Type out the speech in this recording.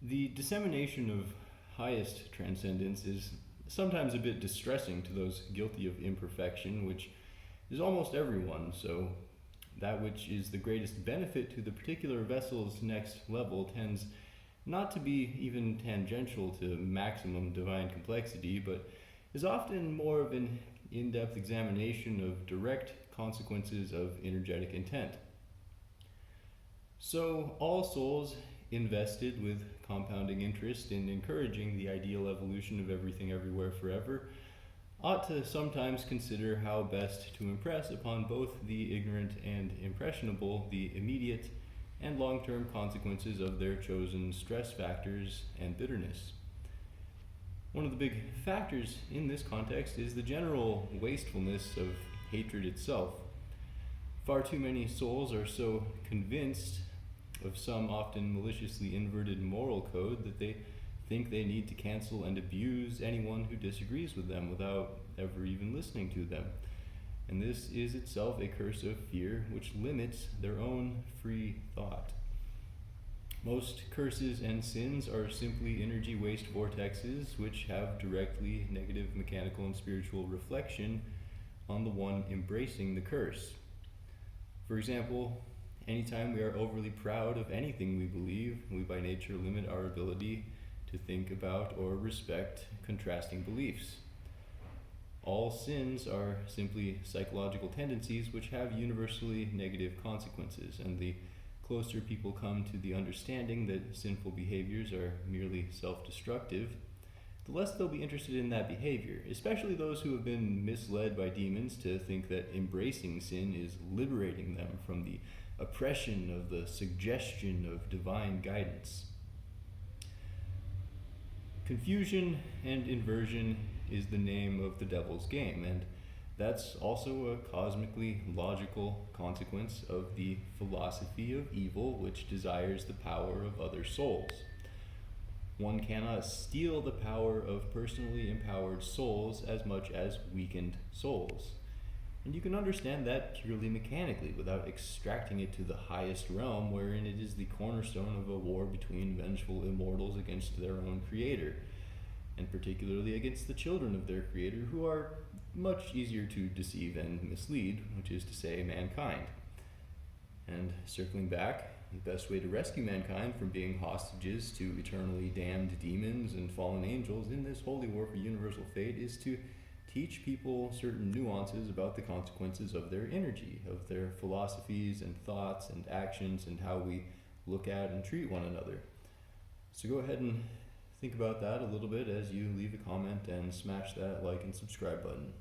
The dissemination of highest transcendence is sometimes a bit distressing to those guilty of imperfection, which is almost everyone, so that which is the greatest benefit to the particular vessel's next level tends not to be even tangential to maximum divine complexity, but is often more of an in depth examination of direct consequences of energetic intent. So, all souls invested with compounding interest in encouraging the ideal evolution of everything everywhere forever ought to sometimes consider how best to impress upon both the ignorant and impressionable the immediate and long term consequences of their chosen stress factors and bitterness. One of the big factors in this context is the general wastefulness of hatred itself. Far too many souls are so convinced of some often maliciously inverted moral code that they think they need to cancel and abuse anyone who disagrees with them without ever even listening to them. And this is itself a curse of fear which limits their own free thought. Most curses and sins are simply energy waste vortexes which have directly negative mechanical and spiritual reflection on the one embracing the curse. For example, anytime we are overly proud of anything we believe, we by nature limit our ability to think about or respect contrasting beliefs. All sins are simply psychological tendencies which have universally negative consequences, and the closer people come to the understanding that sinful behaviors are merely self destructive, the less they'll be interested in that behavior, especially those who have been misled by demons to think that embracing sin is liberating them from the oppression of the suggestion of divine guidance. Confusion and inversion is the name of the devil's game, and that's also a cosmically logical consequence of the philosophy of evil which desires the power of other souls. One cannot steal the power of personally empowered souls as much as weakened souls. And you can understand that purely mechanically without extracting it to the highest realm, wherein it is the cornerstone of a war between vengeful immortals against their own creator, and particularly against the children of their creator, who are much easier to deceive and mislead, which is to say, mankind. And circling back, the best way to rescue mankind from being hostages to eternally damned demons and fallen angels in this holy war for universal fate is to teach people certain nuances about the consequences of their energy, of their philosophies and thoughts and actions, and how we look at and treat one another. So go ahead and think about that a little bit as you leave a comment and smash that like and subscribe button.